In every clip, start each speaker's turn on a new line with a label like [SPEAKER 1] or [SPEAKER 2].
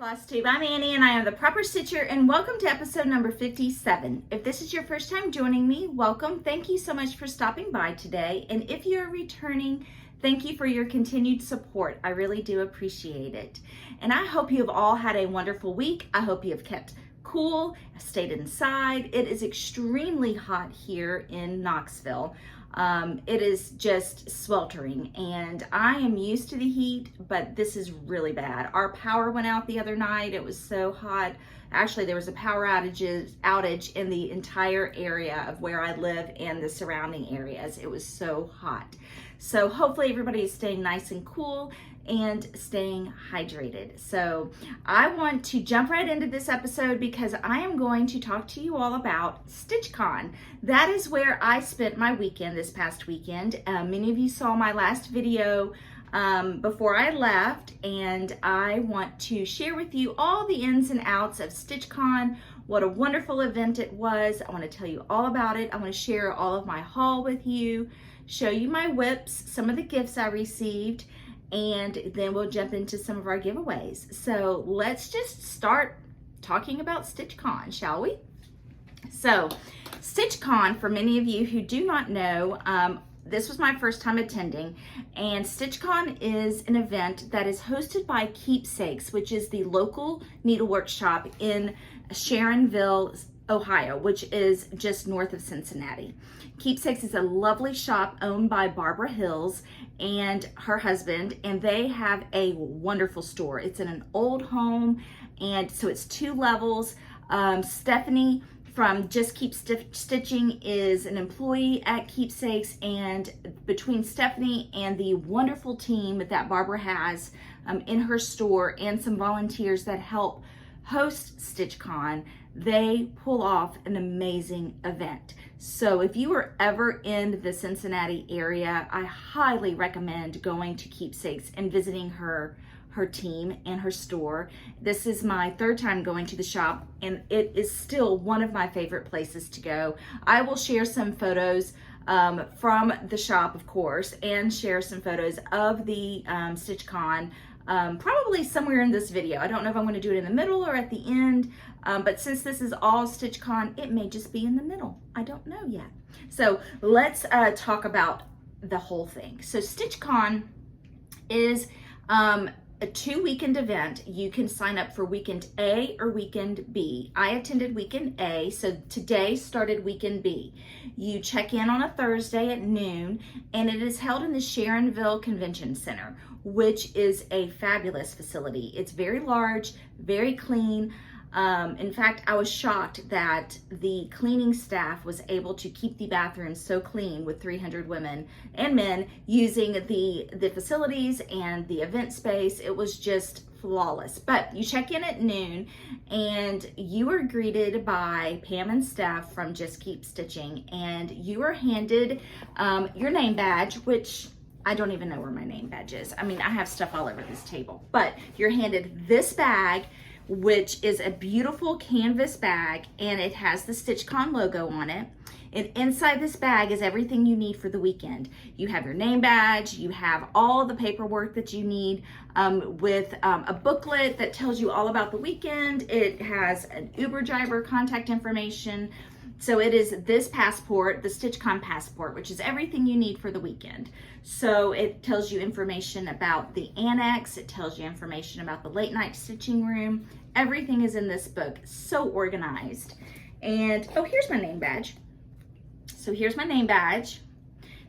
[SPEAKER 1] FlossTube. I'm Annie and I am the Proper Stitcher, and welcome to episode number 57. If this is your first time joining me, welcome. Thank you so much for stopping by today. And if you're returning, thank you for your continued support. I really do appreciate it. And I hope you have all had a wonderful week. I hope you have kept cool, stayed inside. It is extremely hot here in Knoxville. It is just sweltering and I am used to the heat, but this is really bad. Our power went out the other night. It was so hot. Actually, there was a power outage in the entire area of where I live and the surrounding areas. It was so hot. So hopefully everybody is staying nice and cool and staying hydrated. So I want to jump right into this episode because I am going to talk to you all about StitchCon. That is where I spent my weekend this past weekend. Many of you saw my last video before I left, and I want to share with you all the ins and outs of StitchCon, what a wonderful event it was. I want to tell you all about it. I want to share all of my haul with you, show you my whips, some of the gifts I received, and then we'll jump into some of our giveaways. So let's just start talking about StitchCon, shall we? So StitchCon, for many of you who do not know, this was my first time attending, and StitchCon is an event that is hosted by Keepsakes, which is the local needlework shop in Sharonville, Ohio, which is just north of Cincinnati. Keepsakes is a lovely shop owned by Barbara Hills and her husband, and they have a wonderful store. It's in an old home, and so it's 2 levels. Stephanie from Just Keep Stitching is an employee at Keepsakes, and between Stephanie and the wonderful team that Barbara has in her store and some volunteers that help host StitchCon, they pull off an amazing event. So if you are ever in the Cincinnati area, I highly recommend going to Keepsakes and visiting her team and her store. This is my 3rd time going to the shop, and it is still one of my favorite places to go. I will share some photos from the shop, of course, and share some photos of the StitchCon probably somewhere in this video. I don't know if I'm going to do it in the middle or at the end, but since this is all StitchCon, it may just be in the middle. I don't know yet. So let's talk about the whole thing. So StitchCon is a 2-weekend event. You can sign up for weekend A or weekend B. I attended weekend A, so today started weekend B. You check in on a Thursday at noon, and it is held in the Sharonville Convention Center, which is a fabulous facility. It's very large, very clean. In fact, I was shocked that the cleaning staff was able to keep the bathrooms so clean with 300 women and men using the facilities and the event space. It was just flawless. But you check in at noon and you are greeted by Pam and Steph from Just Keep Stitching, and you are handed your name badge, which I don't even know where my name badge is. I mean, I have stuff all over this table, but you're handed this bag, which is a beautiful canvas bag, and it has the StitchCon logo on it. And inside this bag is everything you need for the weekend. You have your name badge, you have all the paperwork that you need, with a booklet that tells you all about the weekend. It has an Uber driver contact information. So it is this passport, the StitchCon passport, which is everything you need for the weekend. So it tells you information about the annex, it tells you information about the late night stitching room. Everything is in this book, so organized. And, oh, here's my name badge. So here's my name badge.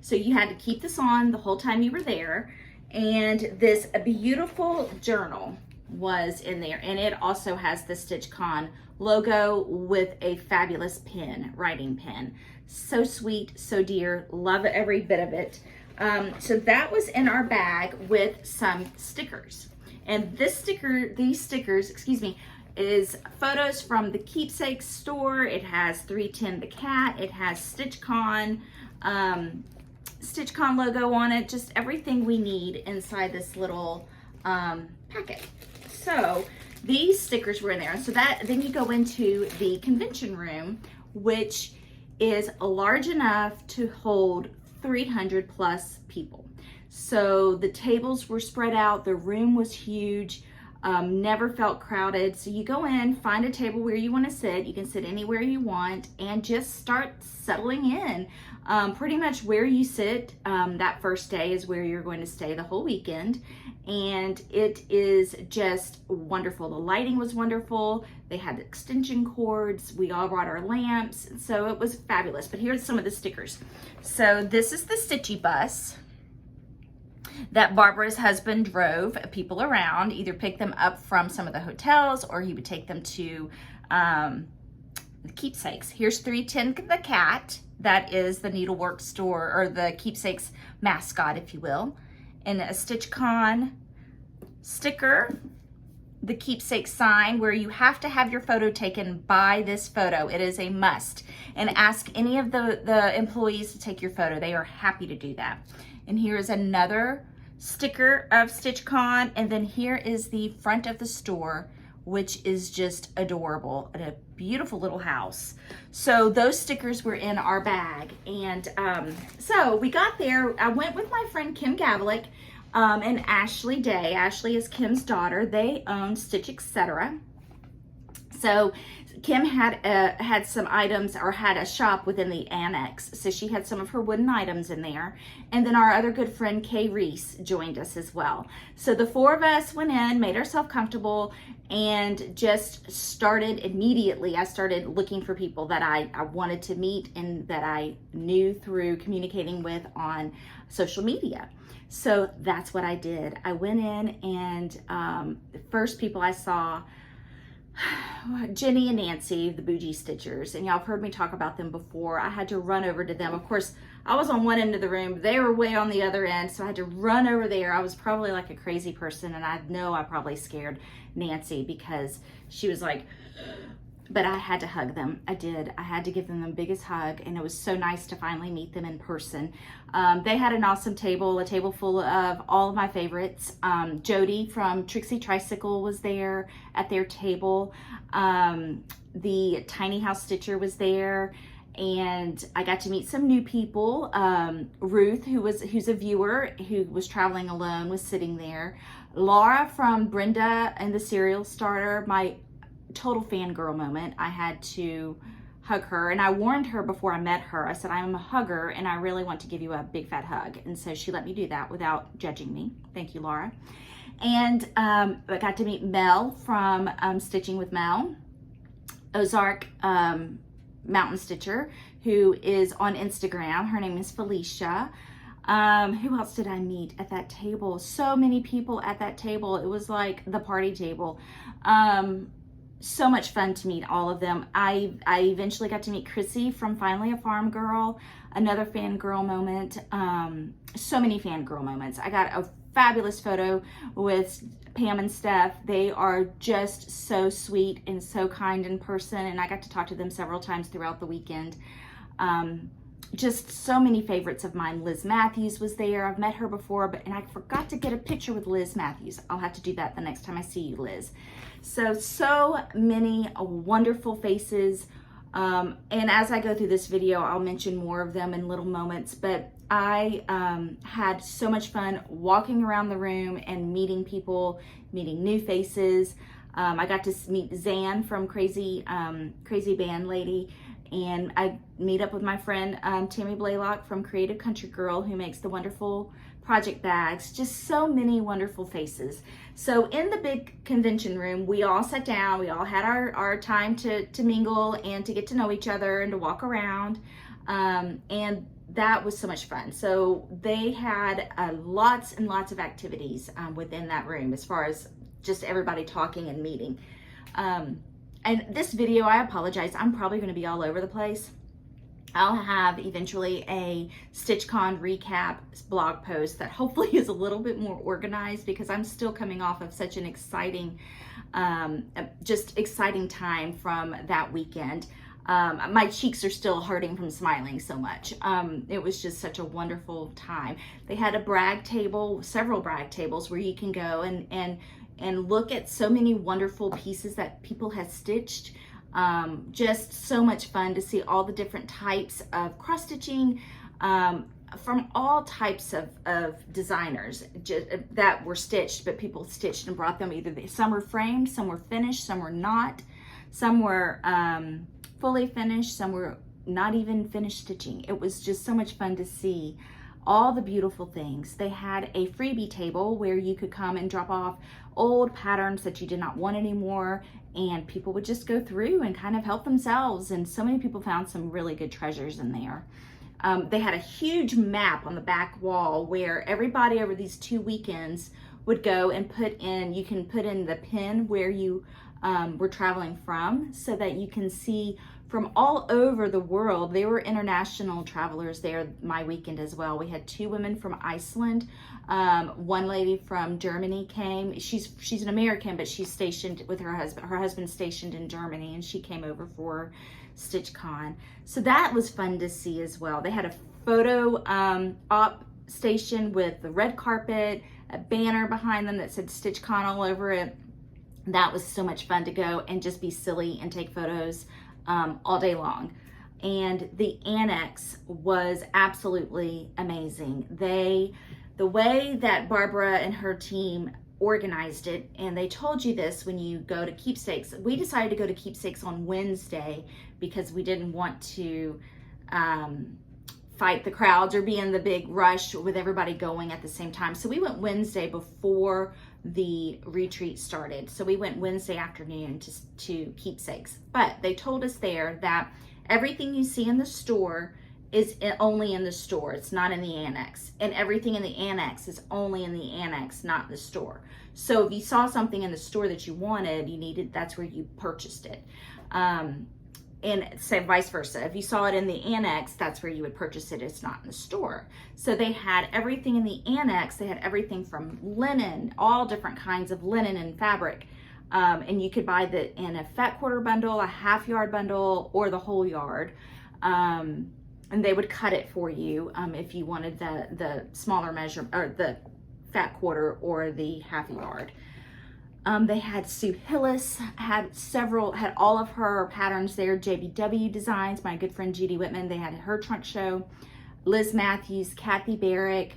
[SPEAKER 1] So you had to keep this on the whole time you were there. And this beautiful journal was in there, and it also has the StitchCon logo with a fabulous pen, writing pen. So sweet, so dear, love every bit of it. So that was in our bag with some stickers, and these stickers, excuse me, is photos from the Keepsakes store. It has 310 the cat, it has StitchCon logo on it, just everything we need inside this little packet. So these stickers were in there. So then you go into the convention room, which is large enough to hold 300 plus people. So the tables were spread out, the room was huge. never felt crowded. So you go in, find a table where you want to sit. You can sit anywhere you want and just start settling in. Pretty much where you sit that first day is where you're going to stay the whole weekend. And it is just wonderful. The lighting was wonderful. They had extension cords. We all brought our lamps. So it was fabulous. But here's some of the stickers. So this is the Stitchy bus that Barbara's husband drove people around, either pick them up from some of the hotels or he would take them to the Keepsakes. Here's 310 the cat. That is the needlework store, or the Keepsakes mascot, if you will. And a StitchCon sticker, the Keepsake sign, where you have to have your photo taken by this photo. It is a must. And ask any of the employees to take your photo. They are happy to do that. And here is another sticker of StitchCon. And then here is the front of the store, which is just adorable. And a beautiful little house. So those stickers were in our bag. And so we got there. I went with my friend Kim Gavlik and Ashley Day. Ashley is Kim's daughter. They own Stitch Etc. So Kim had some items, or had a shop within the annex. So she had some of her wooden items in there. And then our other good friend Kay Reese joined us as well. So the four of us went in, made ourselves comfortable, and just started immediately. I started looking for people that I wanted to meet and that I knew through communicating with on social media. So that's what I did. I went in, and the first people I saw, Jenn and Nancy, the Bougie Stitchers, and y'all have heard me talk about them before. I had to run over to them. Of course, I was on one end of the room. They were way on the other end, so I had to run over there. I was probably like a crazy person, and I know I probably scared Nancy because she was like, but I had to hug them. I did. I had to give them the biggest hug, and it was so nice to finally meet them in person. They had an awesome table, a table full of all of my favorites. Jodi from Trixie Tricycle was there at their table. The Tiny House Stitcher was there, and I got to meet some new people. Ruth, who's a viewer who was traveling alone, was sitting there. Laura from Brenda and the Cereal Starter, my total fangirl moment. I had to hug her, and I warned her before I met her. I said, I'm a hugger and I really want to give you a big fat hug. And so she let me do that without judging me. Thank you, Laura. And I got to meet Mel from Stitching with Mel, Ozark Mountain Stitcher, who is on Instagram. Her name is Felicia. Who else did I meet at that table? So many people at that table. It was like the party table. So much fun to meet all of them. I eventually got to meet Chrissy from Finally a Farm Girl, another fangirl moment. So many fangirl moments. I got a fabulous photo with Pam and Steph. They are just so sweet and so kind in person, and I got to talk to them several times throughout the weekend. Just so many favorites of mine. Liz Matthews was there. I've met her before, and I forgot to get a picture with Liz Matthews. I'll have to do that the next time I see you, Liz. So many wonderful faces. And as I go through this video, I'll mention more of them in little moments, but I had so much fun walking around the room and meeting people, meeting new faces. I got to meet Zan from Crazy Band Lady, and I meet up with my friend Tammy Blaylock from Creative Country Girl, who makes the wonderful project bags. Just so many wonderful faces. So in the big convention room, we all sat down, we all had our time to mingle and to get to know each other and to walk around, and that was so much fun. So they had lots and lots of activities within that room, as far as just everybody talking and meeting. And this video, I apologize, I'm probably going to be all over the place. I'll have eventually a StitchCon recap blog post that hopefully is a little bit more organized, because I'm still coming off of such an exciting, just exciting time from that weekend. My cheeks are still hurting from smiling so much. It was just such a wonderful time. They had a brag table, several brag tables, where you can go and look at so many wonderful pieces that people have stitched. Just so much fun to see all the different types of cross stitching, from all types of designers that were stitched, but people stitched and brought them. Some were framed, some were finished, some were not, some were fully finished, some were not even finished stitching. It was just so much fun to see all the beautiful things. They had a freebie table where you could come and drop off old patterns that you did not want anymore, and people would just go through and kind of help themselves, and so many people found some really good treasures in there. They had a huge map on the back wall where everybody over these 2 weekends would go and you can put in the pin where you were traveling from, so that you can see from all over the world. There were international travelers there my weekend as well. We had 2 women from Iceland. One lady from Germany came. She's an American, but she's stationed with her husband. Her husband's stationed in Germany, and she came over for StitchCon. So that was fun to see as well. They had a photo op station with the red carpet, a banner behind them that said StitchCon all over it. That was so much fun to go and just be silly and take photos all day long. And the annex was absolutely amazing. The way that Barbara and her team organized it, and they told you this when you go to Keepsakes. We decided to go to Keepsakes on Wednesday because we didn't want to fight the crowds or be in the big rush with everybody going at the same time. So we went Wednesday before the retreat started. So we went Wednesday afternoon to Keepsakes. But they told us there that everything you see in the store is only in the store. It's not in the annex. And everything in the annex is only in the annex, not the store. So if you saw something in the store that you wanted, that's where you purchased it. And say vice versa. If you saw it in the annex, that's where you would purchase it. It's not in the store. So they had everything in the annex. They had everything from linen, all different kinds of linen and fabric. And you could buy in a fat quarter bundle, a half yard bundle, or the whole yard. And they would cut it for you if you wanted the smaller measure, or the fat quarter or the half yard. They had Sue Hillis, had all of her patterns there. JBW Designs, my good friend Jodi Whitman, they had her trunk show. Liz Matthews, Kathy Barrick,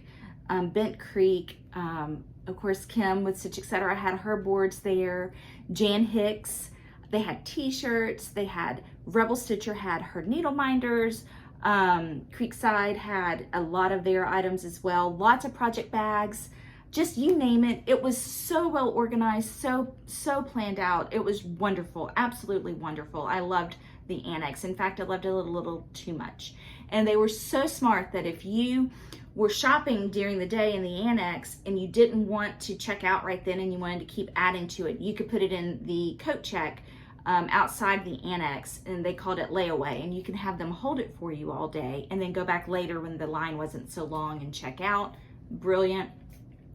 [SPEAKER 1] Bent Creek, of course Kim with Stitch Etc. had her boards there. Jan Hicks, they had t-shirts. They had Rebel Stitcher had her needle minders. Creekside had a lot of their items as well. Lots of project bags. Just you name it. It was so well organized, so planned out. It was wonderful, absolutely wonderful. I loved the annex. In fact, I loved it a little too much. And they were so smart that if you were shopping during the day in the annex and you didn't want to check out right then and you wanted to keep adding to it, you could put it in the coat check outside the annex, and they called it layaway, and you can have them hold it for you all day and then go back later when the line wasn't so long and check out. Brilliant.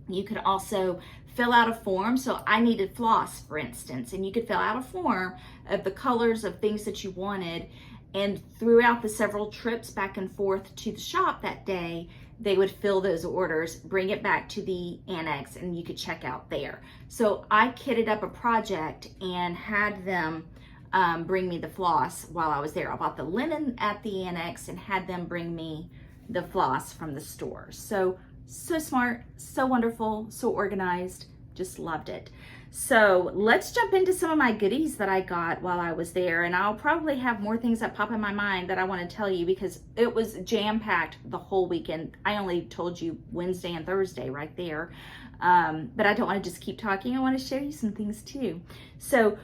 [SPEAKER 1] You could also fill out a form. So I needed floss, for instance, and you could fill out a form of the colors of things that you wanted. And throughout the several trips back and forth to the shop that day, they would fill those orders, bring it back to the annex, and you could check out there. So I kitted up a project and had them bring me the floss while I was there. I bought the linen at the annex and had them bring me the floss from the store. So smart, so wonderful, so organized, just loved it. So let's jump into some of my goodies that I got while I was there, and I'll probably have more things that pop in my mind that I want to tell you because it was jam-packed the whole weekend. I only told you Wednesday and Thursday right there, but I don't want to just keep talking. I want to show you some things too. So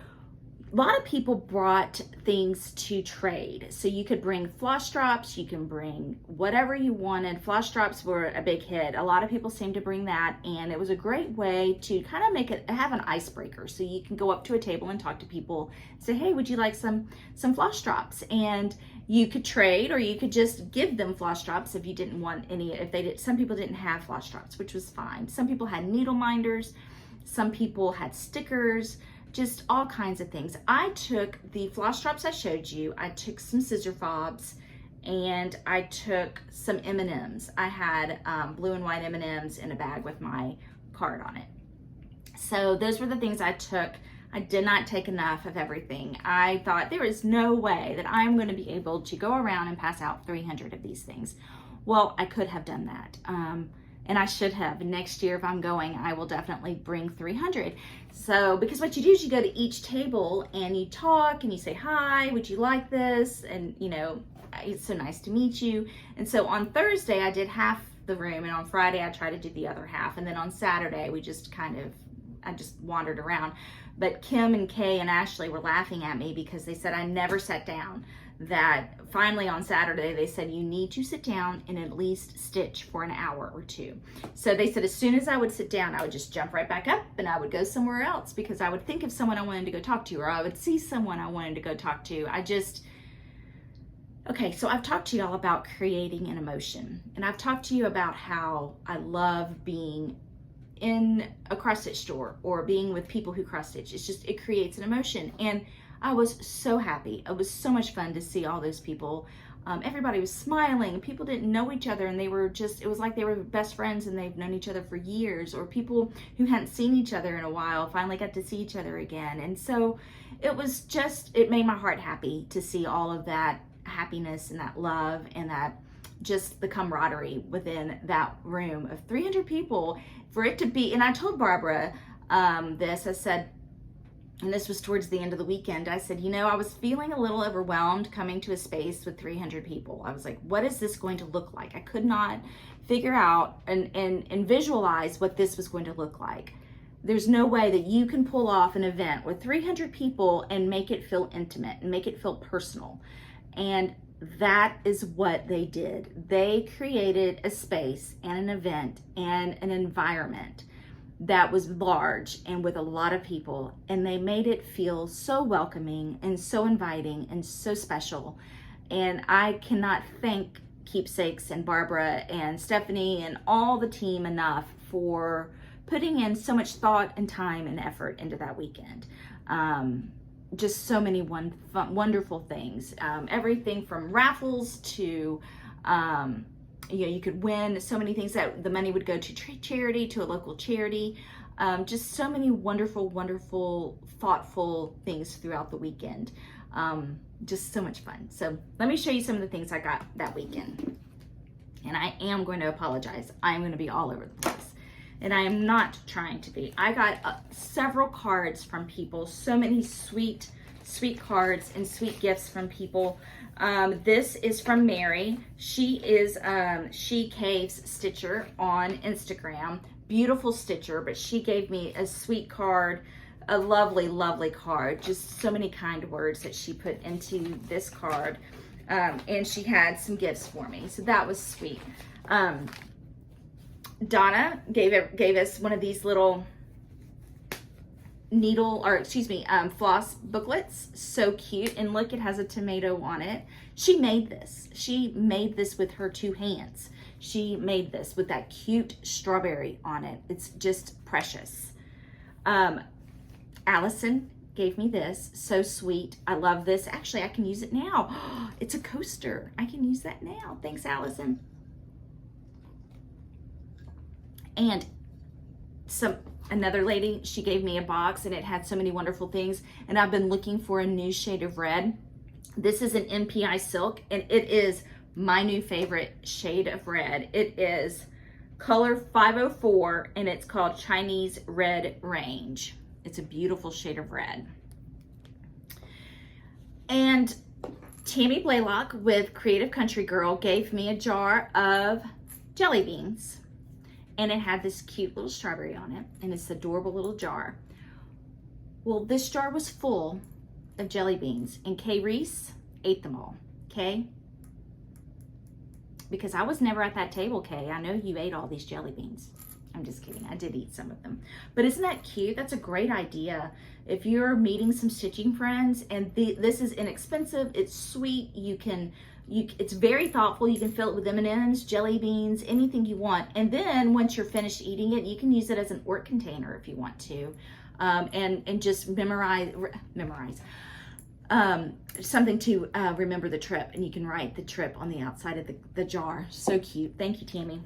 [SPEAKER 1] a lot of people brought things to trade. So you could bring floss drops, you can bring whatever you wanted. Floss drops were a big hit. A lot of people seemed to bring that, and it was a great way to kind of have an icebreaker. So you can go up to a table and talk to people, say, hey, would you like some floss drops? And you could trade, or you could just give them floss drops if you didn't want any. Some people didn't have floss drops, which was fine. Some people had needle minders, some people had stickers, just all kinds of things. I took the floss drops I showed you, I took some scissor fobs, and I took some M&Ms. I had blue and white M&Ms in a bag with my card on it. So those were the things I took. I did not take enough of everything. I thought there is no way that I'm going to be able to go around and pass out 300 of these things. Well, I could have done that. And I should have. Next year, if I'm going, I will definitely bring 300. So, because what you do is you go to each table and you talk and you say, hi, would you like this? And, you know, it's so nice to meet you. And so on Thursday, I did half the room, and on Friday, I tried to do the other half. And then on Saturday, I just wandered around. But Kim and Kay and Ashley were laughing at me because they said I never sat down. That finally on Saturday, they said you need to sit down and at least stitch for an hour or two. So they said as soon as I would sit down, I would just jump right back up and I would go somewhere else, because I would think of someone I wanted to go talk to, or I would see someone I wanted to go talk to. Okay, so I've talked to y'all about creating an emotion, and I've talked to you about how I love being in a cross stitch store or being with people who cross stitch. It creates an emotion. And I was so happy. It was so much fun to see all those people. Everybody was smiling. People didn't know each other, and it was like they were best friends and they've known each other for years, or people who hadn't seen each other in a while finally got to see each other again. And so it made my heart happy to see all of that happiness and that love and that just the camaraderie within that room of 300 people. For it to be, and I told Barbara this, I said, and this was towards the end of the weekend, I said, you know, I was feeling a little overwhelmed coming to a space with 300 people. I was like, what is this going to look like? I could not figure out and visualize what this was going to look like. There's no way that you can pull off an event with 300 people and make it feel intimate and make it feel personal. And that is what they did. They created a space and an event and an environment that was large and with a lot of people, and they made it feel so welcoming and so inviting and so special. And I cannot thank Keepsakes and Barbara and Stephanie and all the team enough for putting in so much thought and time and effort into that weekend. Just so many wonderful things. Everything from raffles to, you could win so many things that the money would go to charity, to a local charity. Just so many wonderful, wonderful, thoughtful things throughout the weekend. Just so much fun. So let me show you some of the things I got that weekend. And I am going to apologize. I'm going to be all over the place. And I am not trying to be. I got several cards from people, so many sweet, sweet cards and sweet gifts from people. This is from Mary. She is She Caves Stitcher on Instagram. Beautiful stitcher, but she gave me a sweet card, a lovely, lovely card. Just so many kind words that she put into this card. And she had some gifts for me, so that was sweet. Donna gave us one of these little floss booklets. So cute. And look, it has a tomato on it. She made this. She made this with her two hands. She made this with that cute strawberry on it. It's just precious. Allison gave me this. So sweet. I love this. Actually, I can use it now. It's a coaster. I can use that now. Thanks, Allison. And another lady, she gave me a box and it had so many wonderful things. And I've been looking for a new shade of red. This is an MPI silk, and it is my new favorite shade of red. It is color 504, and it's called Chinese Red Range. It's a beautiful shade of red. And Tammy Blaylock with Creative Country Girl gave me a jar of jelly beans. And it had this cute little strawberry on it, and it's an adorable little jar. Well, this jar was full of jelly beans, and Kay Reese ate them all, okay? Because I was never at that table, Kay. I know you ate all these jelly beans. I'm just kidding, I did eat some of them. But isn't that cute? That's a great idea. If you're meeting some stitching friends, and this is inexpensive, it's sweet, it's very thoughtful. You can fill it with M&Ms, jelly beans, anything you want. And then once you're finished eating it, you can use it as an orc container if you want to. And just memorize something to remember the trip. And you can write the trip on the outside of the jar. So cute. Thank you, Tammy.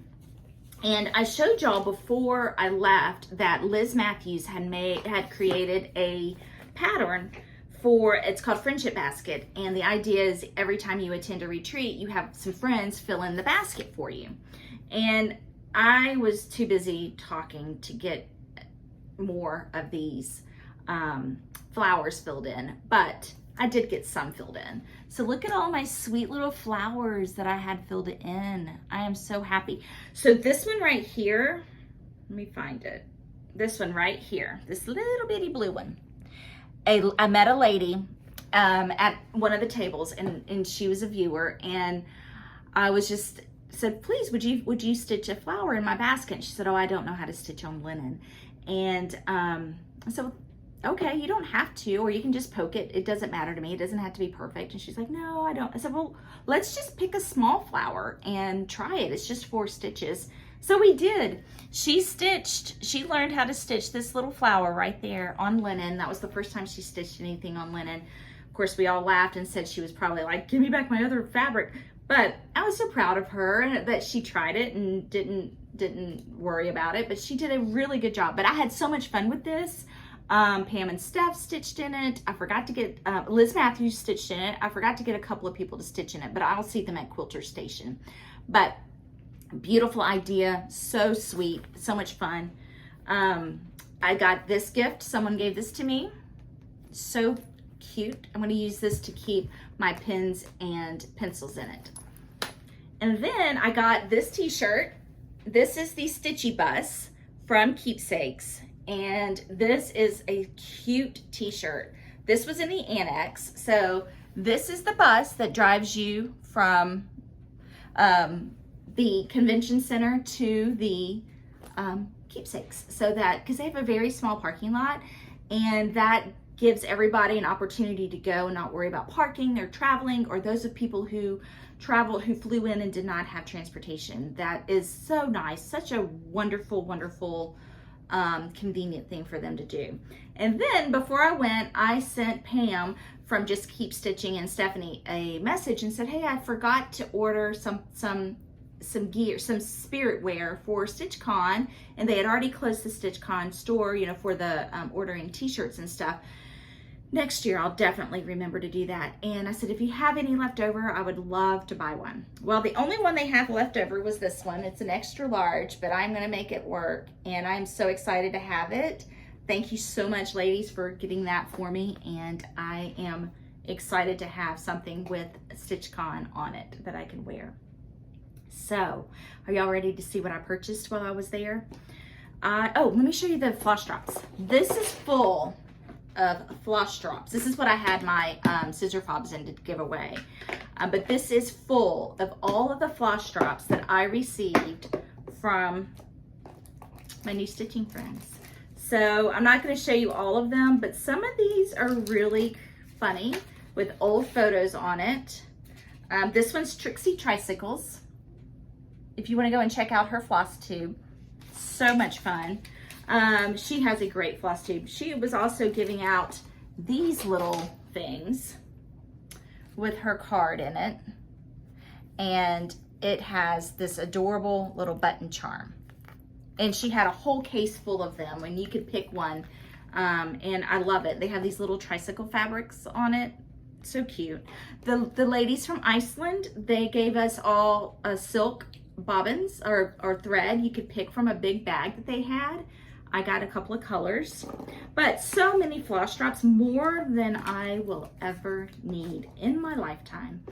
[SPEAKER 1] And I showed y'all before I left that Liz Matthews had created a pattern it's called Friendship Basket. And the idea is every time you attend a retreat, you have some friends fill in the basket for you. And I was too busy talking to get more of these flowers filled in, but I did get some filled in. So look at all my sweet little flowers that I had filled in. I am so happy. So this one right here, let me find it. This one right here, this little bitty blue one. I met a lady at one of the tables, and she was a viewer, and I was just said, please, would you stitch a flower in my basket? And she said, oh, I don't know how to stitch on linen. And I said, okay, you don't have to, or you can just poke it. It doesn't matter to me. It doesn't have to be perfect. And she's like, no, I don't. I said, well, let's just pick a small flower and try it. It's just 4 stitches. So we did. She learned how to stitch this little flower right there on linen. That was the first time she stitched anything on linen. Of course, we all laughed and said she was probably like, give me back my other fabric. But I was so proud of her that she tried it and didn't worry about it. But she did a really good job. But I had so much fun with this. Pam and Steph stitched in it. I forgot to get, Liz Matthews stitched in it. I forgot to get a couple of people to stitch in it, but I'll see them at Quilter Station. But beautiful idea, so sweet, so much fun. I got this gift. Someone gave this to me. So cute. I'm going to use this to keep my pens and pencils in it. And then I got this t-shirt. This is the Stitchy bus from Keepsakes. And this is a cute t-shirt. This was in the annex. So this is the bus that drives you from the convention center to the Keepsakes. So that, because they have a very small parking lot, and that gives everybody an opportunity to go and not worry about parking. They're traveling, or those of people who flew in and did not have transportation. That is so nice. Such a wonderful, wonderful convenient thing for them to do. And then before I went, I sent Pam from Just Keep Stitching and Stephanie a message and said, hey, I forgot to order some gear, some spirit wear for StitchCon, and they had already closed the StitchCon store, you know, for the ordering t-shirts and stuff. Next year, I'll definitely remember to do that. And I said, if you have any left over, I would love to buy one. Well, the only one they have left over was this one. It's an extra large, but I'm gonna make it work. And I'm so excited to have it. Thank you so much, ladies, for getting that for me. And I am excited to have something with StitchCon on it that I can wear. So, are y'all ready to see what I purchased while I was there? Oh, let me show you the floss drops. This is full of floss drops. This is what I had my scissor fobs in to give away. But this is full of all of the floss drops that I received from my new stitching friends. So I'm not going to show you all of them, but some of these are really funny with old photos on it. This one's Trixie Tricycles. If you want to go and check out her FlossTube, so much fun. She has a great FlossTube. She was also giving out these little things with her card in it. And it has this adorable little button charm. And she had a whole case full of them, and you could pick one. And I love it. They have these little tricycle fabrics on it. So cute. The ladies from Iceland, they gave us all silk bobbins or thread. You could pick from a big bag that they had. I got a couple of colors, but so many floss drops, more than I will ever need in my lifetime.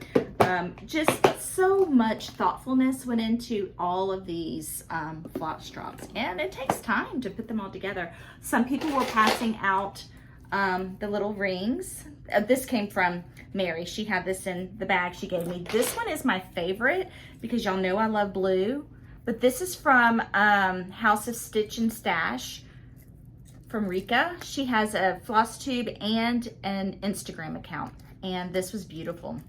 [SPEAKER 1] Just so much thoughtfulness went into all of these floss drops, and it takes time to put them all together. Some people were passing out the little rings. This came from Mary. She had this in the bag she gave me. This one is my favorite because y'all know I love blue. But this is from House of Stitch and Stash from Rika. She has a FlossTube and an Instagram account. And this was beautiful.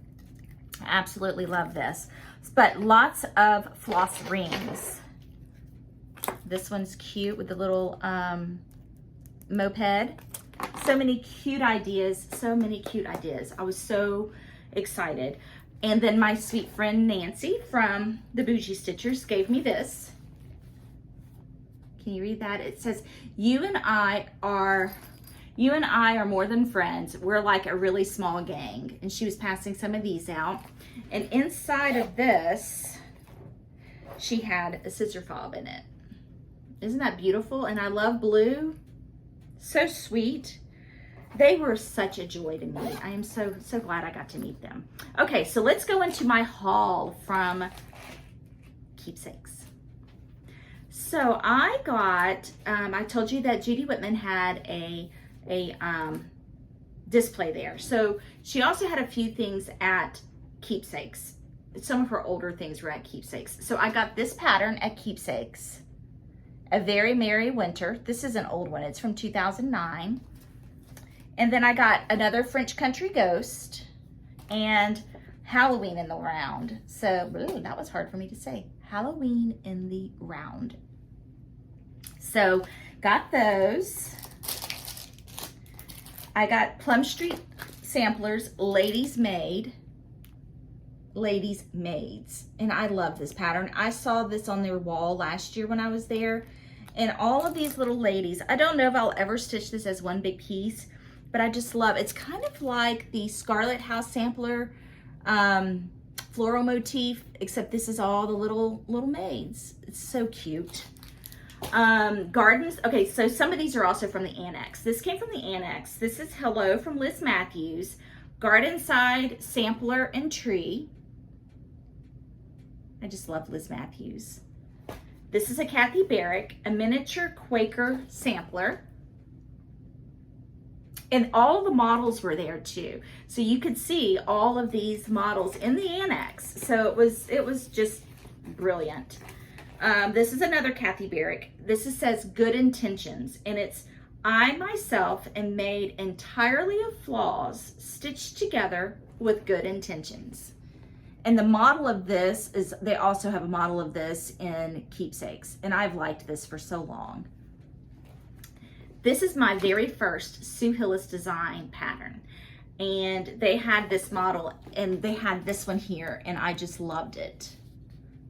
[SPEAKER 1] I absolutely love this. But lots of floss rings. This one's cute with the little moped. So many cute ideas. So many cute ideas. I was so excited. And then my sweet friend Nancy from the Bougie Stitchers gave me this. Can you read that? It says, you and I are You and I are more than friends. We're like a really small gang. And she was passing some of these out. And inside of this, she had a scissor fob in it. Isn't that beautiful? And I love blue. So sweet. They were such a joy to me. I am so glad I got to meet them. Okay, so let's go into my haul from Keepsakes. So I got, I told you that Jodi Whitman had a display there. So she also had a few things at Keepsakes. Some of her older things were at Keepsakes. So I got this pattern at Keepsakes. A Very Merry Winter. This is an old one. It's from 2009. And then I got another French Country Ghost and Halloween in the Round. So, ooh, that was hard for me to say. Halloween in the Round. So, got those. I got Plum Street Samplers Ladies Maids. And I love this pattern. I saw this on their wall last year when I was there. And all of these little ladies, I don't know if I'll ever stitch this as one big piece, but I just love, it's kind of like the Scarlet House Sampler floral motif, except this is all the little maids. It's so cute. Gardens, okay, so some of these are also from the Annex. This came from the Annex. This is Hello from Liz Matthews. Garden Side Sampler and Tree. I just love Liz Matthews. This is a Kathy Barrick, a miniature Quaker sampler. And all the models were there too. So you could see all of these models in the Annex. So it was just brilliant. This is another Kathy Barrick. This says Good Intentions. And it's, I myself am made entirely of flaws stitched together with good intentions. And the model of this is, they also have a model of this in Keepsakes. And I've liked this for so long. This is my very first Sue Hillis design pattern. And they had this model and they had this one here and I just loved it.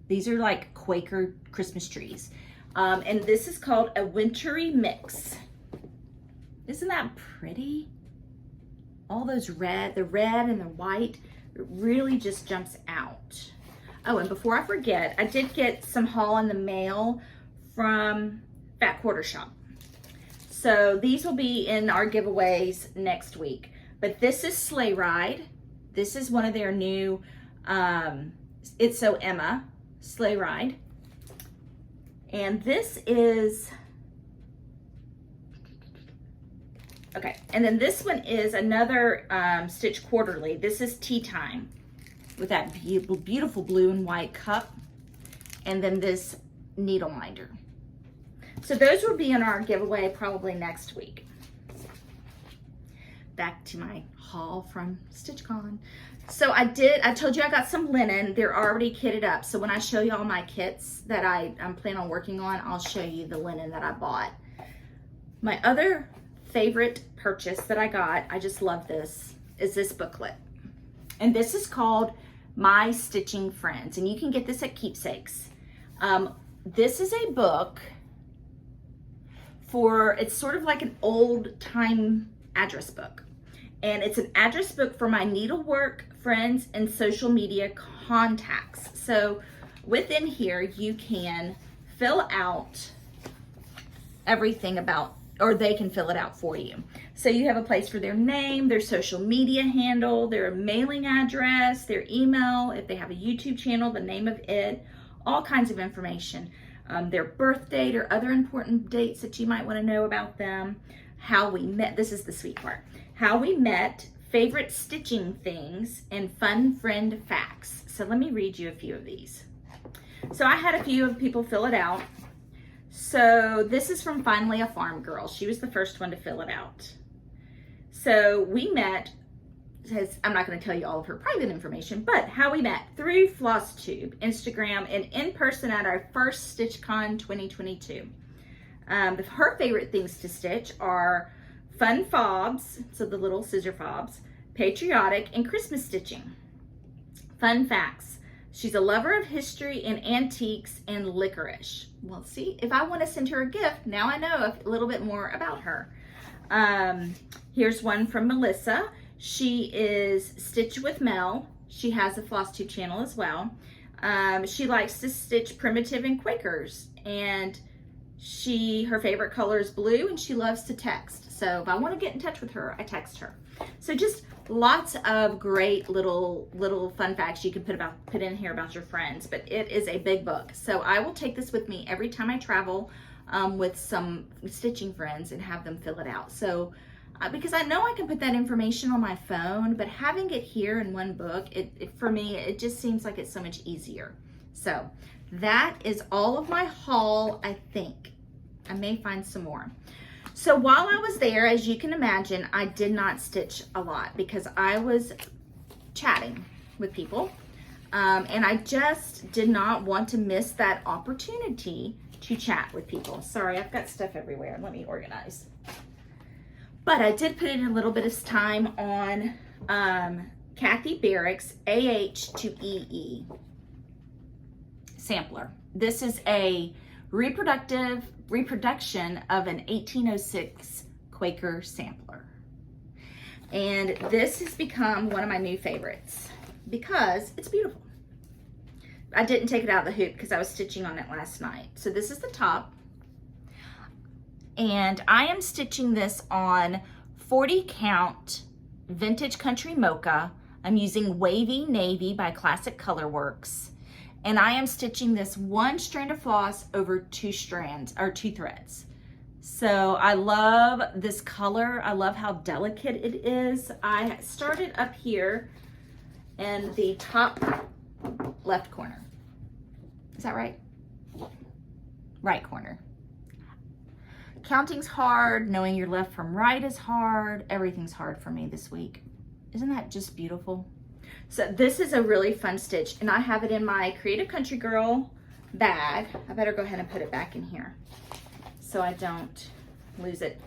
[SPEAKER 1] These are like Quaker Christmas trees. And this is called a Wintry Mix. Isn't that pretty? All those red, the red and the white, it really just jumps out. Oh, and before I forget, I did get some haul in the mail from Fat Quarter Shop. So these will be in our giveaways next week. But this is Sleigh Ride. This is one of their new It's So Emma Sleigh Ride. And this is, okay, and then this one is another Stitch Quarterly. This is Tea Time with that beautiful blue and white cup. And then this needle minder. So those will be in our giveaway probably next week. Back to my haul from StitchCon. So I told you I got some linen. They're already kitted up. So when I show you all my kits that I'm planning on working on, I'll show you the linen that I bought. My other favorite purchase that I got, I just love this, is this booklet. And this is called My Stitching Friends. And you can get this at Keepsakes. This is a book it's sort of like an old time address book. And it's an address book for my needlework friends and social media contacts. So within here, you can fill out everything about, or they can fill it out for you. So you have a place for their name, their social media handle, their mailing address, their email, if they have a YouTube channel, the name of it, all kinds of information. Their birth date or other important dates that you might want to know about them. How we met, this is the sweet part. How we met, favorite stitching things, and fun friend facts. So let me read you a few of these. So I had a few of people fill it out. So this is from Finally a Farm Girl. She was the first one to fill it out. So we met, I'm not going to tell you all of her private information, but how we met through FlossTube, Instagram, and in person at our first StitchCon 2022. Her favorite things to stitch are fun fobs, so the little scissor fobs, patriotic, and Christmas stitching. Fun facts. She's a lover of history and antiques and licorice. Well, see, if I want to send her a gift, now I know a little bit more about her. Here's one from Melissa. She is Stitch with Mel. She has a FlossTube channel as well. She likes to stitch primitive and Quakers, and her favorite color is blue, and she loves to text. So if I want to get in touch with her, I text her. So just lots of great little fun facts you can put in here about your friends, but it is a big book. So I will take this with me every time I travel with some stitching friends and have them fill it out. So because I know I can put that information on my phone, but having it here in one book, for me, it just seems like it's so much easier. So that is all of my haul, I think. I may find some more. So while I was there, as you can imagine, I did not stitch a lot because I was chatting with people. And I just did not want to miss that opportunity to chat with people. Sorry, I've got stuff everywhere. Let me organize. But I did put in a little bit of time on Kathy Barrick's AH to EE sampler. This is a reproduction of an 1806 Quaker sampler. And this has become one of my new favorites because it's beautiful. I didn't take it out of the hoop because I was stitching on it last night. So this is the top. And I am stitching this on 40 count vintage country mocha. I'm using Wavy Navy by Classic Colorworks. And I am stitching this one strand of floss over two threads. So I love this color. I love how delicate it is. I started up here in the top left corner. Is that right? Right corner. Counting's hard, knowing your left from right is hard. Everything's hard for me this week. Isn't that just beautiful? So this is a really fun stitch, and I have it in my Creative Country Girl bag. I better go ahead and put it back in here so I don't lose it.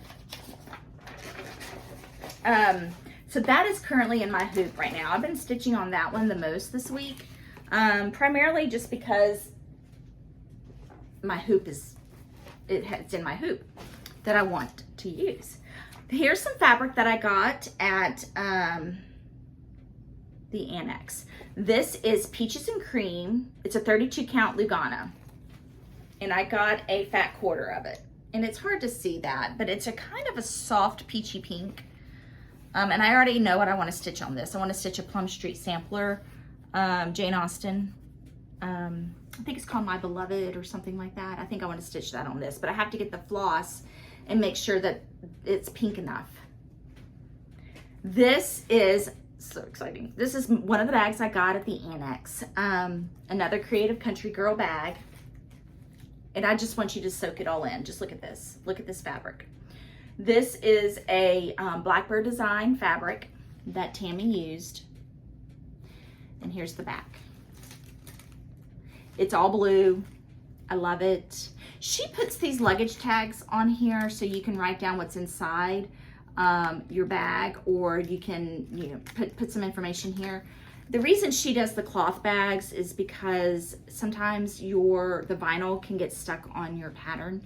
[SPEAKER 1] So that is currently in my hoop right now. I've been stitching on that one the most this week, primarily just because my hoop it's in my hoop that I want to use. Here's some fabric that I got at the Annex. This is Peaches and Cream. It's a 32 count Lugana, and I got a fat quarter of it. And it's hard to see that, but it's a kind of a soft peachy pink. And I already know what I want to stitch on this. I want to stitch a Plum Street sampler, Jane Austen. I think it's called My Beloved or something like that. I think I want to stitch that on this, but I have to get the floss and make sure that it's pink enough. This is so exciting. This is one of the bags I got at the Annex. Another Creative Country Girl bag. And I just want you to soak it all in. Just look at this. Look at this fabric. This is a Blackbird Design fabric that Tammy used. And here's the back. It's all blue. I love it. She puts these luggage tags on here so you can write down what's inside your bag, or you can put some information here. The reason she does the cloth bags is because sometimes the vinyl can get stuck on your pattern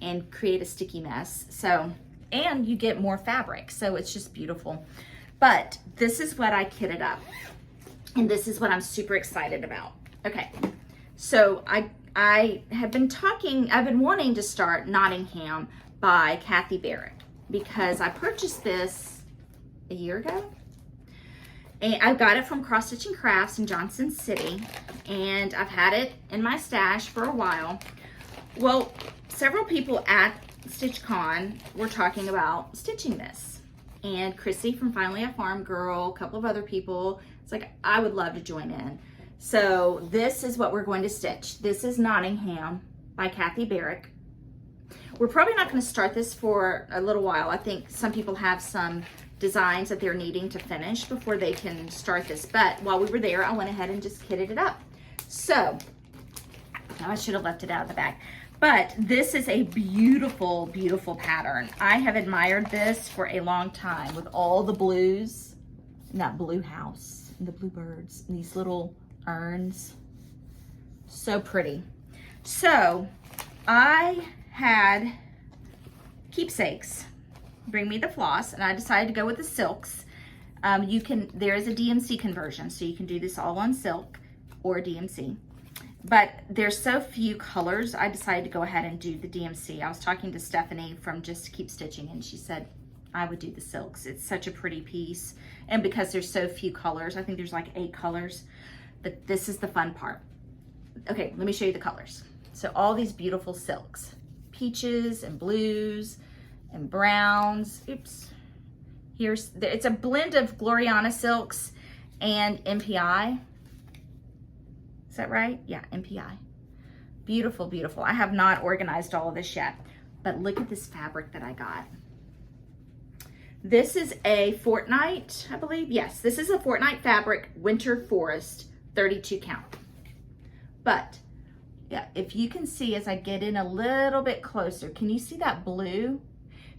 [SPEAKER 1] and create a sticky mess. So, and you get more fabric, so it's just beautiful. But this is what I kitted up, and this is what I'm super excited about. Okay. So I have been I've been wanting to start Nottingham by Kathy Barrick because I purchased this a year ago. And I got it from Cross Stitch and Crafts in Johnson City, and I've had it in my stash for a while. Well, several people at StitchCon were talking about stitching this. And Chrissy from Finally a Farm Girl, a couple of other people, it's like, I would love to join in. So this is what we're going to stitch. This is Nottingham by Kathy Barrick. We're probably not going to start this for a little while. I think some people have some designs that they're needing to finish before they can start this. But while we were there, I went ahead and just kitted it up. So I should have left it out of the bag. But this is a beautiful, beautiful pattern. I have admired this for a long time with all the blues, and that blue house and the bluebirds and these little urns. So pretty. So I had Keepsakes bring me the floss, and I decided to go with the silks. There is a DMC conversion, so you can do this all on silk or DMC. But there's so few colors, I decided to go ahead and do the DMC. I was talking to Stephanie from Just Keep Stitching, and she said I would do the silks. It's such a pretty piece. And because there's so few colors, I think there's like 8 colors, but this is the fun part. Okay, let me show you the colors. So all these beautiful silks, peaches and blues and browns. Oops. It's a blend of Gloriana silks and MPI. Is that right? Yeah, MPI. Beautiful, beautiful. I have not organized all of this yet, but look at this fabric that I got. This is a Fortnite, I believe. Yes, this is a Fortnite fabric, Winter Forest, 32 count. But yeah, if you can see as I get in a little bit closer, can you see that blue?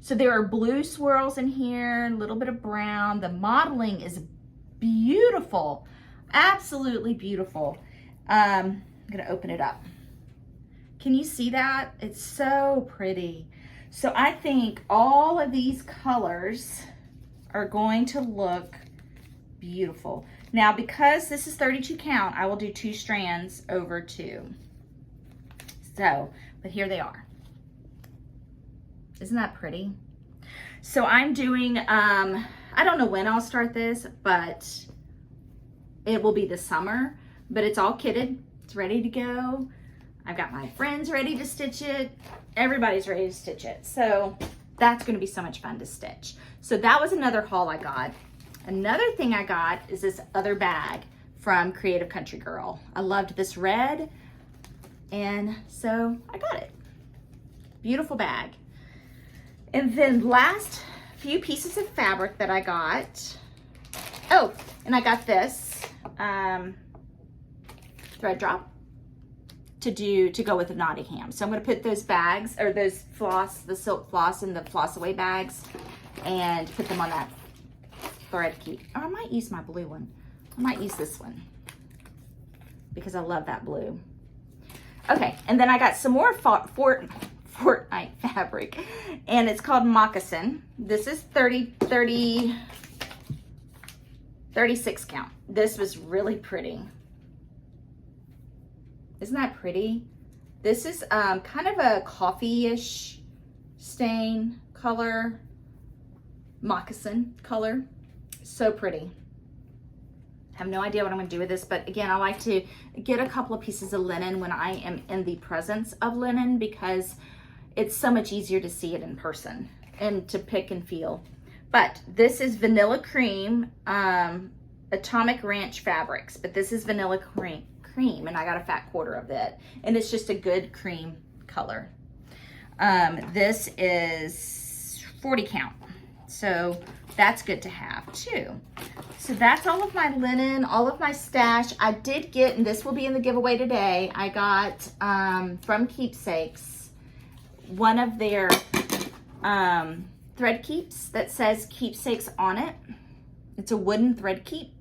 [SPEAKER 1] So there are blue swirls in here, a little bit of brown. The modeling is beautiful, absolutely beautiful. I'm gonna open it up. Can you see that? It's so pretty. So I think all of these colors are going to look beautiful. Now, because this is 32 count, I will do 2 strands over 2. So, but here they are. Isn't that pretty? So I'm doing, I don't know when I'll start this, but it will be this summer. But it's all kitted, it's ready to go. I've got my friends ready to stitch it. Everybody's ready to stitch it. So that's gonna be so much fun to stitch. So that was another haul I got. Another thing I got is this other bag from Creative Country Girl. I loved this red, and so I got it. Beautiful bag. And then last few pieces of fabric that I got. Oh, and I got this. Thread drop to go with the Nottingham. So I'm going to put those bags, or those floss, the silk floss in the floss away bags, and put them on that thread keep. Or I might use my blue one. I might use this one because I love that blue. Okay, and then I got some more Fortnite fabric, and it's called Moccasin. This is 36 count. This was really pretty. Isn't that pretty? This is kind of a coffee-ish stain color, moccasin color. So pretty. Have no idea what I'm gonna do with this, but again, I like to get a couple of pieces of linen when I am in the presence of linen because it's so much easier to see it in person and to pick and feel. But this is Vanilla Cream, Atomic Ranch Fabrics, but this is Vanilla Cream, and I got a fat quarter of it, and it's just a good cream color. This is 40 count, so that's good to have too. So that's all of my linen, all of my stash. I did get, and this will be in the giveaway today, I got from Keepsakes one of their thread keeps that says Keepsakes on it. It's a wooden thread keep,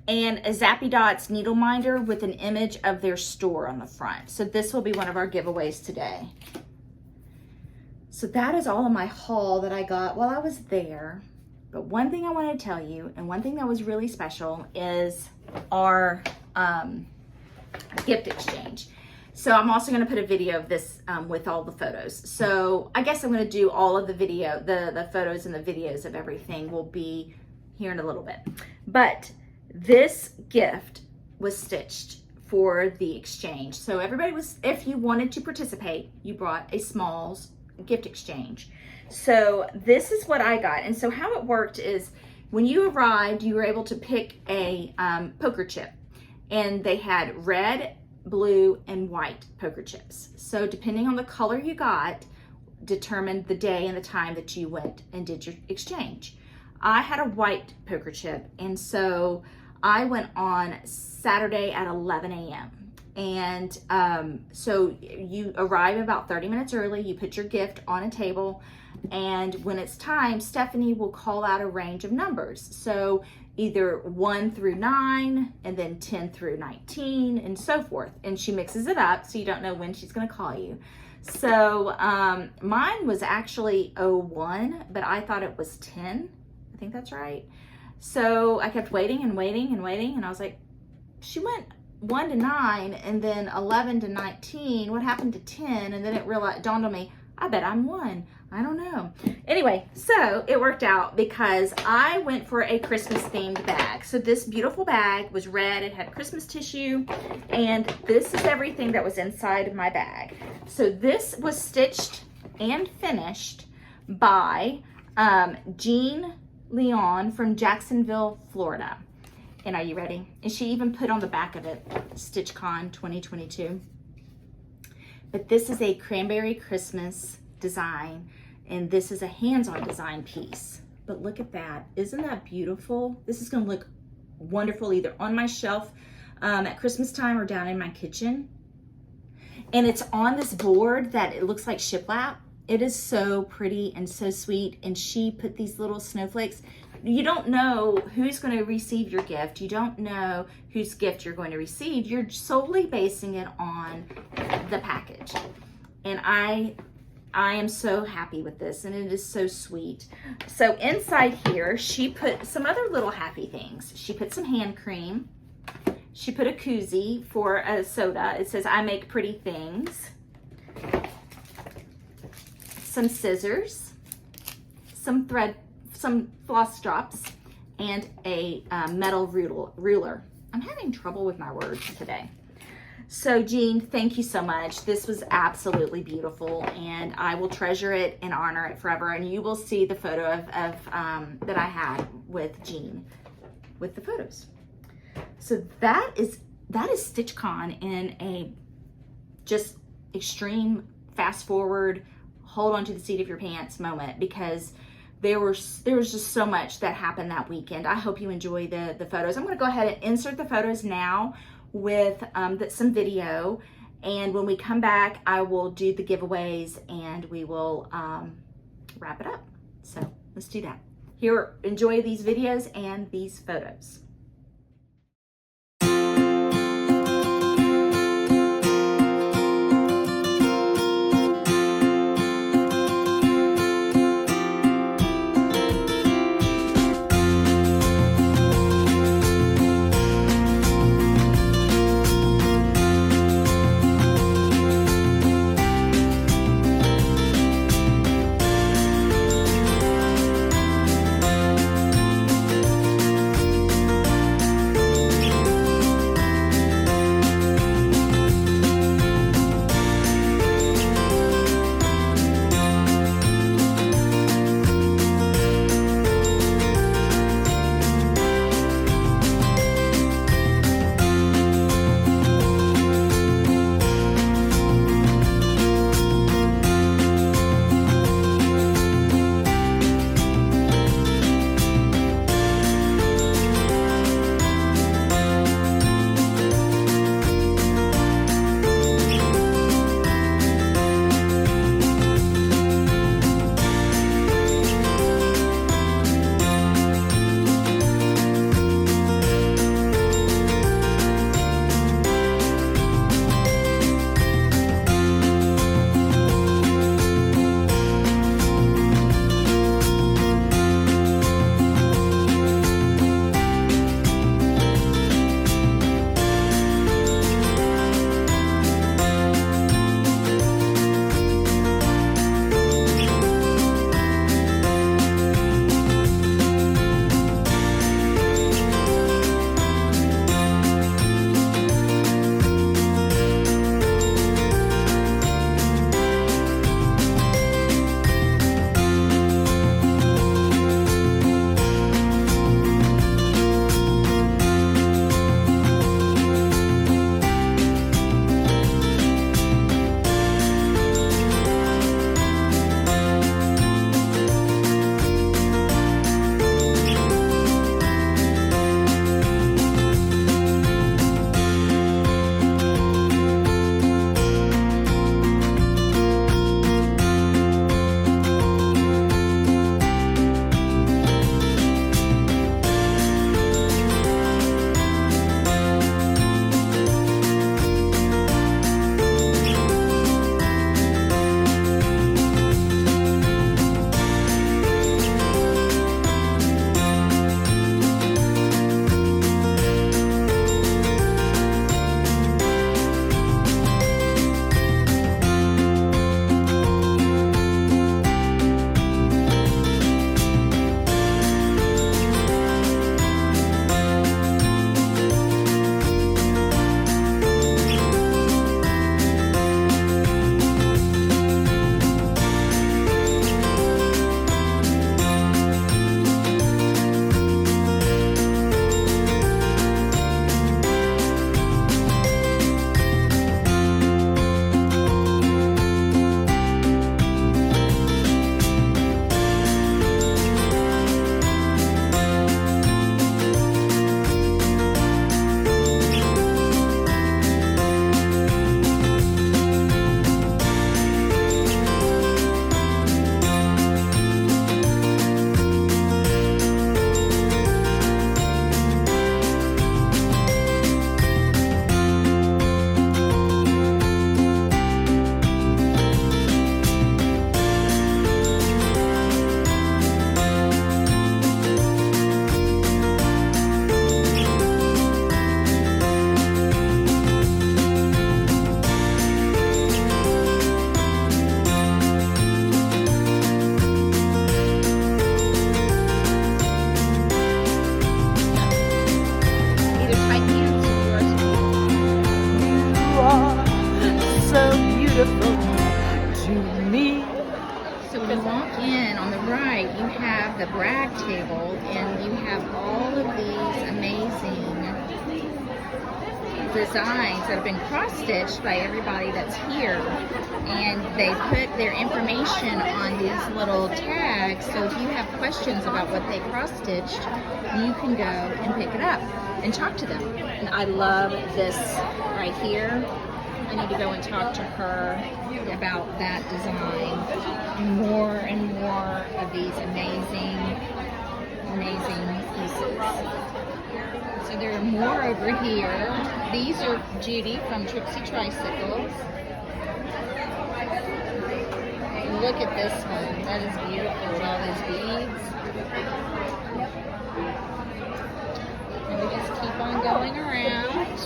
[SPEAKER 1] and a Zappy Dots needle minder with an image of their store on the front. So this will be one of our giveaways today. So that is all of my haul that I got while I was there. But one thing I want to tell you, and one thing that was really special, is our gift exchange. So I'm also going to put a video of this with all the photos. So I guess I'm going to do all of the video, the photos and the videos of everything will be here in a little bit. But this gift was stitched for the exchange. So everybody was, if you wanted to participate, you brought a smalls gift exchange. So this is what I got. And so how it worked is when you arrived, you were able to pick a poker chip, and they had red, blue, and white poker chips. So depending on the color you got, determined the day and the time that you went and did your exchange. I had a white poker chip, and so I went on Saturday at 11 a.m. And so you arrive about 30 minutes early, you put your gift on a table, and when it's time, Stephanie will call out a range of numbers. So either 1 through 9 and then 10 through 19 and so forth. And she mixes it up so you don't know when she's going to call you. So mine was actually 01, but I thought it was 10. I think that's right. So I kept waiting and waiting and waiting, and I was like, she went 1 to 9 and then 11 to 19. What happened to 10? And then it dawned on me, I bet I'm 1. I don't know. Anyway, so it worked out because I went for a Christmas themed bag. So this beautiful bag was red. It had Christmas tissue, and this is everything that was inside of my bag. So this was stitched and finished by Jean Leon from Jacksonville, Florida. And are you ready? And she even put on the back of it, StitchCon 2022. But this is a cranberry Christmas design, and this is a hands-on design piece. But look at that. Isn't that beautiful? This is going to look wonderful either on my shelf at Christmas time or down in my kitchen. And it's on this board that it looks like shiplap. It is so pretty and so sweet, and she put these little snowflakes. You don't know who's going to receive your gift. You don't know whose gift you're going to receive. You're solely basing it on the package. And I am so happy with this, and it is so sweet. So inside here, she put some other little happy things. She put some hand cream. She put a koozie for a soda. It says, I make pretty things. Some scissors, some thread, some floss drops, and a metal ruler. I'm having trouble with my words today. So Jean, thank you so much. This was absolutely beautiful, and I will treasure it and honor it forever. And you will see the photo of that I had with Jean with the photos. So that is StitchCon in a just extreme fast forward, hold on to the seat of your pants moment, because there was just so much that happened that weekend. I hope you enjoy the photos. I'm going to go ahead and insert the photos now with some video, and when we come back I will do the giveaways and we will wrap it up. So let's do that. Here, enjoy these videos and these photos.
[SPEAKER 2] different to me.
[SPEAKER 1] So when you walk in on the right, you have the brag table, and you have all of these amazing designs that have been cross-stitched by everybody that's here. And they put their information on these little tags, so if you have questions about what they cross-stitched, you can go and pick it up and talk to them. And I love this right here. I need to go and talk to her about that design. More and more of these amazing, amazing pieces. So there are more over here. These are Jodi from Trixie Tricycles. Look at this one. That is beautiful with all those beads. And we just keep on going around.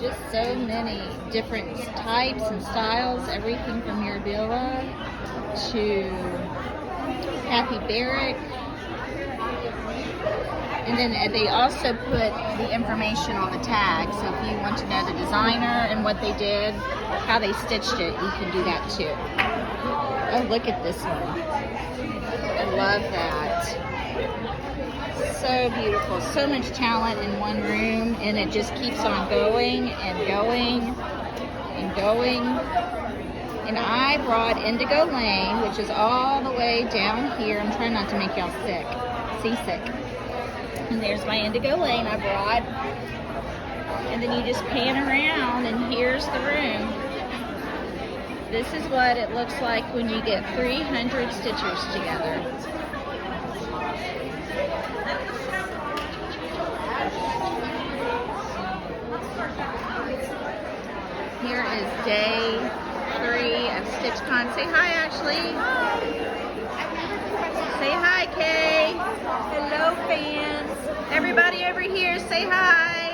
[SPEAKER 1] Just so many different types and styles, everything from Mirabella to Kathy Barrick. And then they also put the information on the tag, so if you want to know the designer and what they did, how they stitched it, you can do that too. Oh, look at this one. I love that. So beautiful. So much talent in one room, and it just keeps on going and going and going. And I brought Indigo Lane, which is all the way down here. I'm trying not to make y'all seasick. And there's my Indigo Lane I brought. And then you just pan around, and here's the room. This is what it looks like when you get 300 stitchers together. Here is day 3 of StitchCon. Say hi, Ashley. Hi. Say hi, Kay. Hello, fans. Everybody over here, say hi.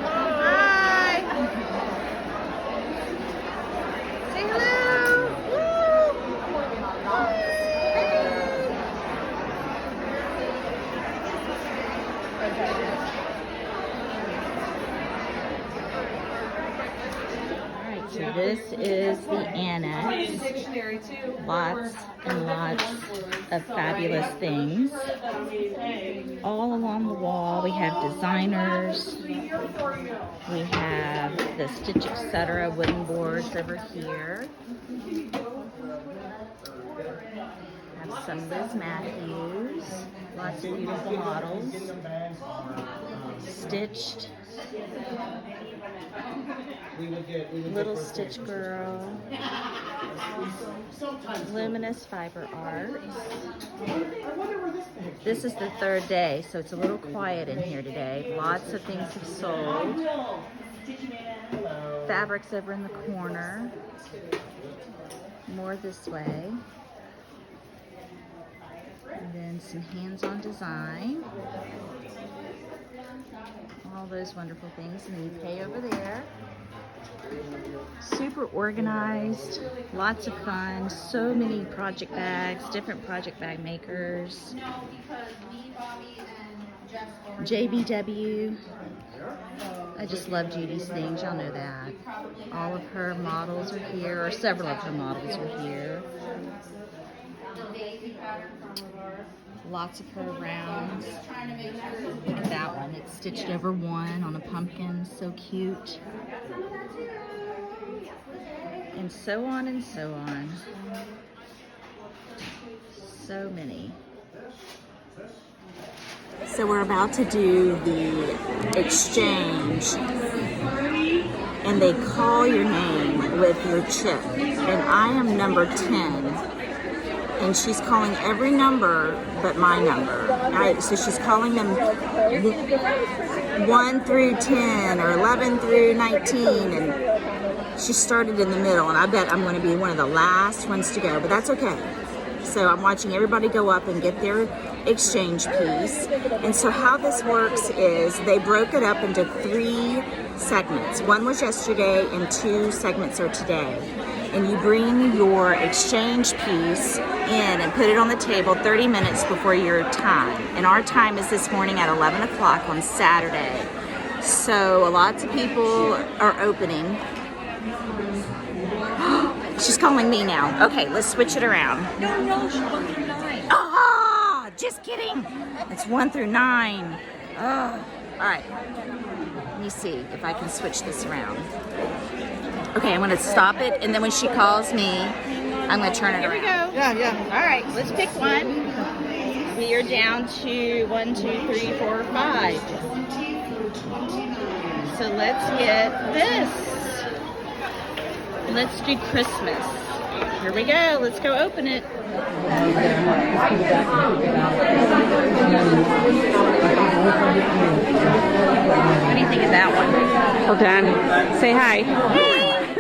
[SPEAKER 1] Hi. Say hello. Woo. So this is the annex. Lots and lots of fabulous things. All along the wall we have designers. We have the Stitch Etc. wooden boards over here. Have some Liz Matthews. Lots of beautiful models. Stitched. Little Stitch Girl, Luminous Fiber Art. This is the 3rd day, so it's a little quiet in here today. Lots of things have sold. Fabrics over in the corner. More this way. And then some hands-on design. All those wonderful things, and then you pay over there. Super organized, lots of fun, so many project bags, different project bag makers. JBW. I just love Judy's things, y'all know that. All of her models are here, or several of her models are here. Lots of her rounds. Look at that one. It's stitched over one on a pumpkin. So cute. And so on and so on. So many. So we're about to do the exchange. And they call your name with your chip. And I am number 10. And she's calling every number but my number. Right? So she's calling them 1 through 10 or 11 through 19, and she started in the middle, and I bet I'm going to be one of the last ones to go, but that's okay. So I'm watching everybody go up and get their exchange piece. And so how this works is they broke it up into 3 segments. One was yesterday and 2 segments are today. And you bring your exchange piece in and put it on the table 30 minutes before your time. And our time is this morning at 11 o'clock on Saturday. So lots of people are opening. She's calling me now. Okay, let's switch it around.
[SPEAKER 2] No, she 1 through 9.
[SPEAKER 1] Ah, just kidding. It's 1 through 9. Oh, all right. Let me see if I can switch this around. Okay, I'm gonna stop it, and then when she calls me, I'm gonna turn it around. Here we go.
[SPEAKER 3] Yeah.
[SPEAKER 1] All right, let's pick one. We are down to 1, 2, 3, 4, 5. So let's get this. Let's do Christmas. Here we go. Let's go open it. What do you think of that one?
[SPEAKER 3] Hold on. Say hi.
[SPEAKER 1] Hey!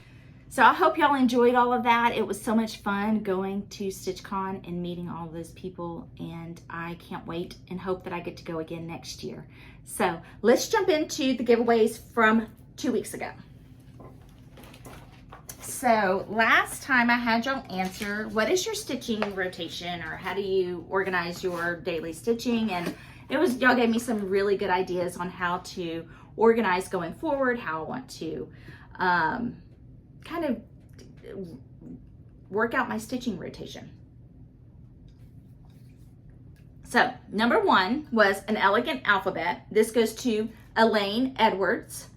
[SPEAKER 1] So I hope y'all enjoyed all of that. It was so much fun going to StitchCon and meeting all of those people, and I can't wait and hope that I get to go again next year. So let's jump into the giveaways from 2 weeks ago. So last time I had y'all answer, what is your stitching rotation, or how do you organize your daily stitching? And y'all gave me some really good ideas on how to organize going forward, how I want to kind of work out my stitching rotation. So number 1 was an elegant alphabet. This goes to Elaine Edwards.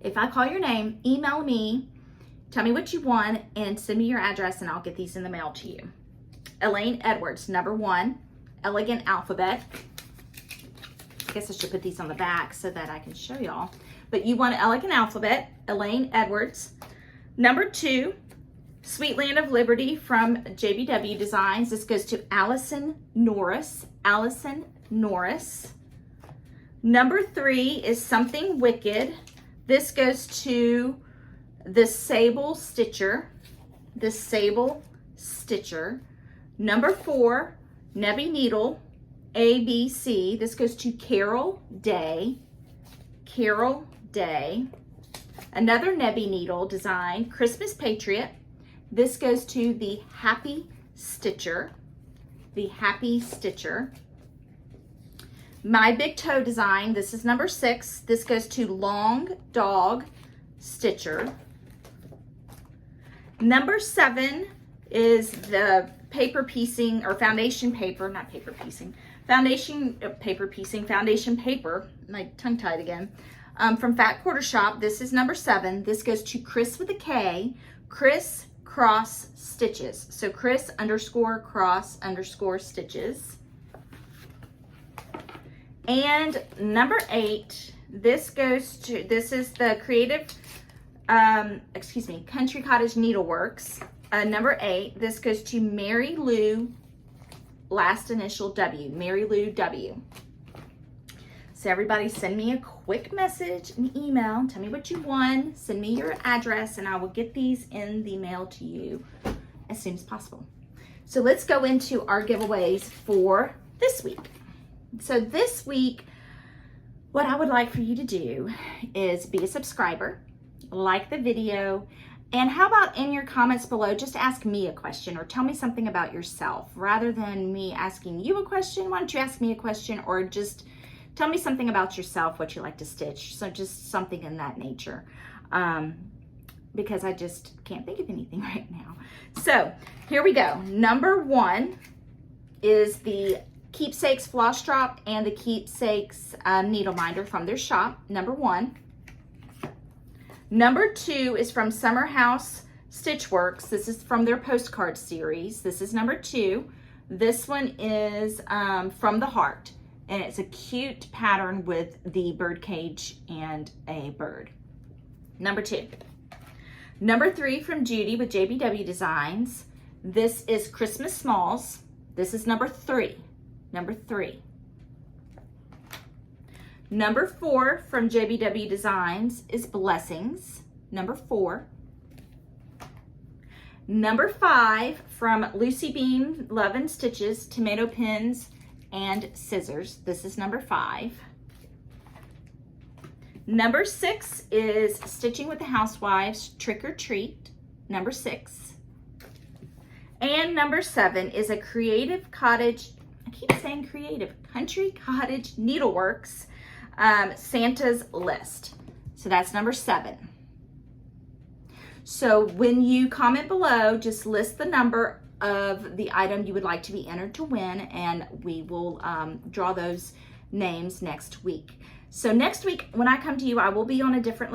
[SPEAKER 1] If I call your name, email me, tell me what you want, and send me your address, and I'll get these in the mail to you. Elaine Edwards, number 1, elegant alphabet. I guess I should put these on the back so that I can show y'all. But you want an elegant alphabet, Elaine Edwards. Number 2, Sweet Land of Liberty from JBW Designs. This goes to Allison Norris. Allison Norris. Number 3 is Something Wicked. This goes to the Sable Stitcher. The Sable Stitcher. Number 4, Nebby Needle, ABC. This goes to Carol Day. Carol Day. Another Nebby Needle design, Christmas Patriot. This goes to the Happy Stitcher. The Happy Stitcher. My Big Toe design, this is number 6. This goes to Long Dog Stitcher. Number 7 is the paper piecing, or foundation paper, not paper piecing, foundation paper, my tongue tied again, from Fat Quarter Shop. This is number 7. This goes to Chris with a K, Chris Cross Stitches. So Chris _ cross _ stitches. And number 8, this is the Country Cottage Needleworks. Number 8, this goes to Mary Lou, last initial W, Mary Lou W. So everybody send me a quick message, an email, tell me what you want, send me your address, and I will get these in the mail to you as soon as possible. So let's go into our giveaways for this week. So this week, what I would like for you to do is be a subscriber, like the video, and how about in your comments below, just ask me a question or tell me something about yourself. Rather than me asking you a question, why don't you ask me a question, or just tell me something about yourself, what you like to stitch. So just something in that nature, because I just can't think of anything right now. So here we go. Number 1 is the Keepsakes floss drop and the Keepsakes needle minder from their shop, number 1. Number 2 is from Summer House Stitchworks. This is from their postcard series. This is number 2. This one is from the Heart, and it's a cute pattern with the bird cage and a bird. Number 2. Number 3 from Jodi with JBW Designs. This is Christmas Smalls. This is number 3. Number 3. Number 4 from JBW Designs is Blessings, number 4. Number 5 from Lucy Bean Love and Stitches, Tomato Pins and Scissors. This is number 5. Number 6 is Stitching with the Housewives, Trick or Treat, number 6. And number 7 is a Creative Cottage, I keep saying creative, Country Cottage Needleworks. Santa's list. So that's number 7. So when you comment below, just list the number of the item you would like to be entered to win, and we will draw those names next week. So next week, when I come to you, I will be on a different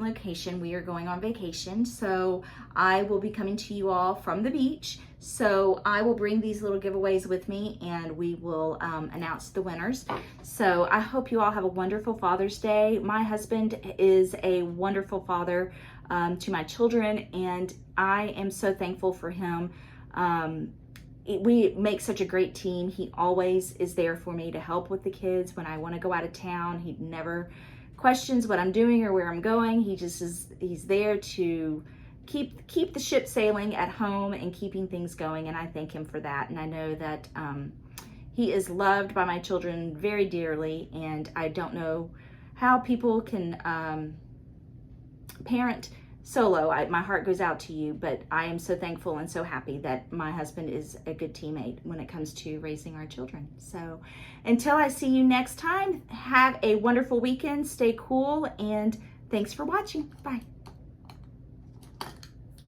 [SPEAKER 1] location. We are going on vacation, so I will be coming to you all from the beach. So I will bring these little giveaways with me, and we will announce the winners. So I hope you all have a wonderful Father's Day. My husband is a wonderful father to my children, and I am so thankful for him. We make such a great team. He always is there for me to help with the kids when I want to go out of town. He never questions what I'm doing or where I'm going. He just is, he's there to keep the ship sailing at home and keeping things going, and I thank him for that. And I know that he is loved by my children very dearly, and I don't know how people can parent solo. My heart goes out to you, but I am so thankful and so happy that my husband is a good teammate when it comes to raising our children. So until I see you next time, have a wonderful weekend, stay cool, and thanks for watching. Bye.